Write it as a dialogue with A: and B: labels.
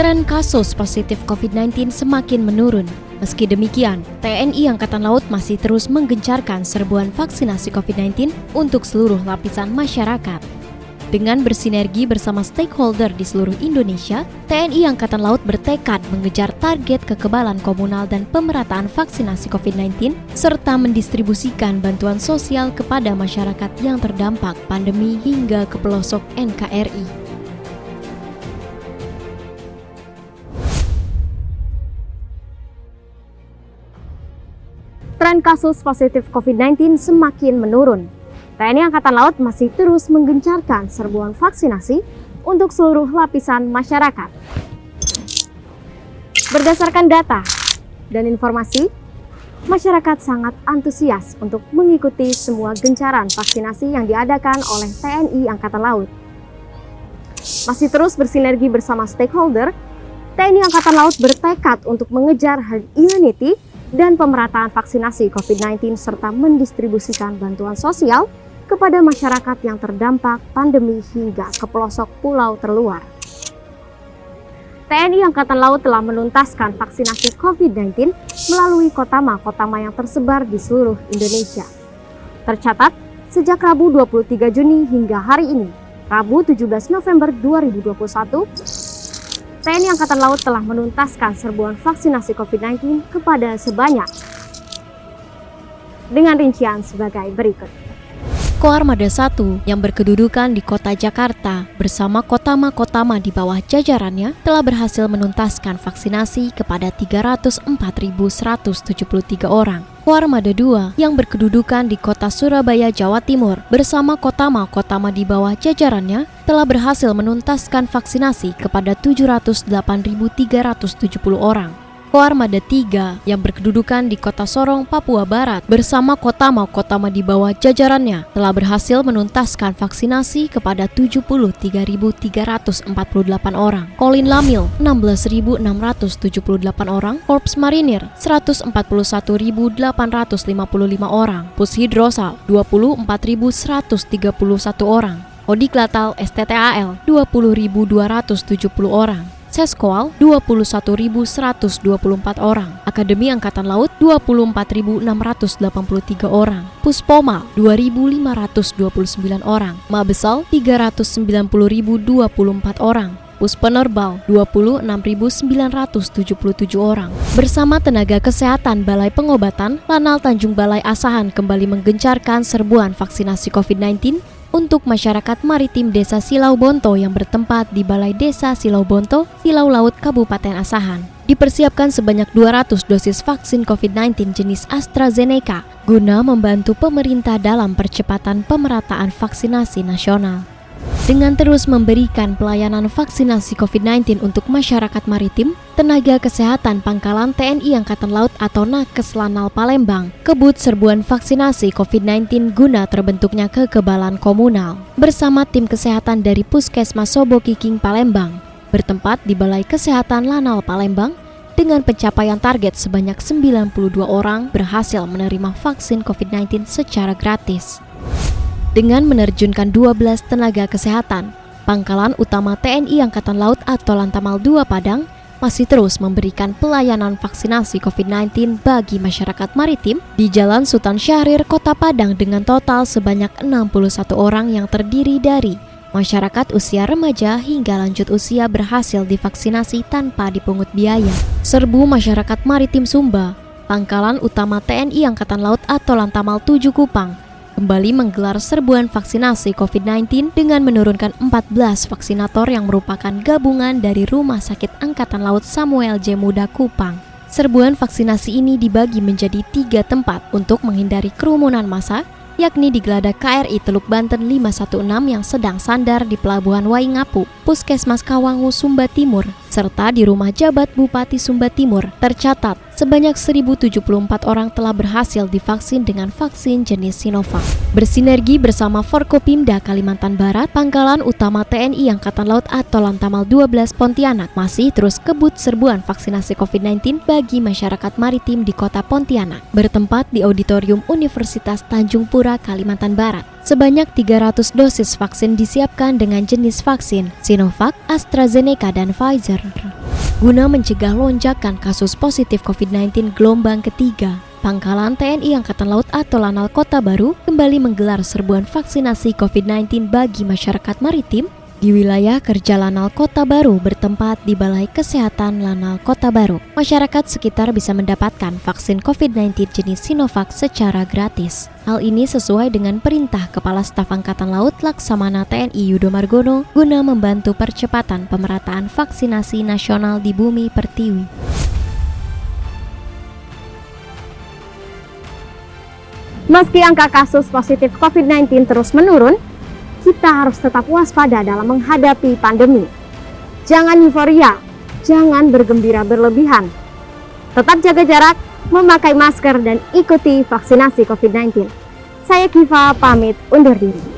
A: Tren kasus positif COVID-19 semakin menurun. Meski demikian, TNI Angkatan Laut masih terus menggencarkan serbuan vaksinasi COVID-19 untuk seluruh lapisan masyarakat. Dengan bersinergi bersama stakeholder di seluruh Indonesia, TNI Angkatan Laut bertekad mengejar target kekebalan komunal dan pemerataan vaksinasi COVID-19, serta mendistribusikan bantuan sosial kepada masyarakat yang terdampak pandemi hingga ke pelosok NKRI. Tren kasus positif COVID-19 semakin menurun. TNI Angkatan Laut masih terus menggencarkan serbuan vaksinasi untuk seluruh lapisan masyarakat. Berdasarkan data dan informasi, masyarakat sangat antusias untuk mengikuti semua gencaran vaksinasi yang diadakan oleh TNI Angkatan Laut. Masih terus bersinergi bersama stakeholder, TNI Angkatan Laut bertekad untuk mengejar herd immunity dan pemerataan vaksinasi COVID-19 serta mendistribusikan bantuan sosial kepada masyarakat yang terdampak pandemi hingga ke pelosok pulau terluar. TNI Angkatan Laut telah menuntaskan vaksinasi COVID-19 melalui kotama-kotama yang tersebar di seluruh Indonesia. Tercatat, sejak Rabu 23 Juni hingga hari ini, Rabu 17 November 2021, TNI Angkatan Laut telah menuntaskan serbuan vaksinasi COVID-19 kepada sebanyak, dengan rincian sebagai berikut. Koarmada 1 yang berkedudukan di Kota Jakarta bersama kotama-kotama di bawah jajarannya telah berhasil menuntaskan vaksinasi kepada 304.173 orang. Koarmada 2 yang berkedudukan di Kota Surabaya, Jawa Timur bersama kotama-kotama di bawah jajarannya telah berhasil menuntaskan vaksinasi kepada 708.370 orang. Koarmada 3 yang berkedudukan di Kota Sorong, Papua Barat bersama kotama-kotama di bawah jajarannya telah berhasil menuntaskan vaksinasi kepada 73.348 orang. Kolin Lamil 16.678 orang, Korps Marinir 141.855 orang, Pushidrosal 24.131 orang, Odiklatal STTAL 20.270 orang, Seskoal 21.124 orang, Akademi Angkatan Laut 24.683 orang, Puspoma 2.529 orang, Mabesal 390.024 orang, Puspenerbal 26.977 orang. Bersama tenaga kesehatan Balai Pengobatan, Lanal Tanjung Balai Asahan kembali menggencarkan serbuan vaksinasi COVID-19 untuk masyarakat maritim Desa Silau Bonto yang bertempat di Balai Desa Silau Bonto, Silau Laut, Kabupaten Asahan. Dipersiapkan sebanyak 200 dosis vaksin COVID-19 jenis AstraZeneca guna membantu pemerintah dalam percepatan pemerataan vaksinasi nasional. Dengan terus memberikan pelayanan vaksinasi COVID-19 untuk masyarakat maritim, tenaga kesehatan Pangkalan TNI Angkatan Laut atau Nakes Lanal Palembang kebut serbuan vaksinasi COVID-19 guna terbentuknya kekebalan komunal. Bersama tim kesehatan dari Puskesmas Sobokiking Palembang, bertempat di Balai Kesehatan Lanal Palembang, dengan pencapaian target sebanyak 92 orang berhasil menerima vaksin COVID-19 secara gratis. Dengan menerjunkan 12 tenaga kesehatan, Pangkalan Utama TNI Angkatan Laut atau Lantamal 2 Padang masih terus memberikan pelayanan vaksinasi COVID-19 bagi masyarakat maritim di Jalan Sultan Syahrir, Kota Padang dengan total sebanyak 61 orang yang terdiri dari masyarakat usia remaja hingga lanjut usia berhasil divaksinasi tanpa dipungut biaya. Serbu masyarakat maritim Sumba, Pangkalan Utama TNI Angkatan Laut atau Lantamal 7 Kupang kembali menggelar serbuan vaksinasi COVID-19 dengan menurunkan 14 vaksinator yang merupakan gabungan dari Rumah Sakit Angkatan Laut Samuel J. Muda Kupang. Serbuan vaksinasi ini dibagi menjadi 3 tempat untuk menghindari kerumunan massa, yakni di Geladak KRI Teluk Banten 516 yang sedang sandar di Pelabuhan Waingapu, Puskesmas Kawangu, Sumba Timur, serta di Rumah Jabat Bupati Sumba Timur. Tercatat, sebanyak 1.074 orang telah berhasil divaksin dengan vaksin jenis Sinovac. Bersinergi bersama Forkopimda Kalimantan Barat, Pangkalan Utama TNI Angkatan Laut atau Lantamal 12 Pontianak masih terus kebut serbuan vaksinasi COVID-19 bagi masyarakat maritim di Kota Pontianak, bertempat di Auditorium Universitas Tanjung Pura, Kalimantan Barat. Sebanyak 300 dosis vaksin disiapkan dengan jenis vaksin Sinovac, AstraZeneca, dan Pfizer. Guna mencegah lonjakan kasus positif COVID-19 gelombang ketiga, Pangkalan TNI Angkatan Laut atau Lanal Kota Baru kembali menggelar serbuan vaksinasi COVID-19 bagi masyarakat maritim di wilayah kerja Lanal Kota Baru bertempat di Balai Kesehatan Lanal Kota Baru. Masyarakat sekitar bisa mendapatkan vaksin COVID-19 jenis Sinovac secara gratis. Hal ini sesuai dengan perintah Kepala Staf Angkatan Laut Laksamana TNI Yudo Margono guna membantu percepatan pemerataan vaksinasi nasional di Bumi Pertiwi.
B: Meski angka kasus positif COVID-19 terus menurun, kita harus tetap waspada dalam menghadapi pandemi. Jangan euforia, jangan bergembira berlebihan. Tetap jaga jarak, memakai masker, dan ikuti vaksinasi COVID-19. Saya Kiva pamit undur diri.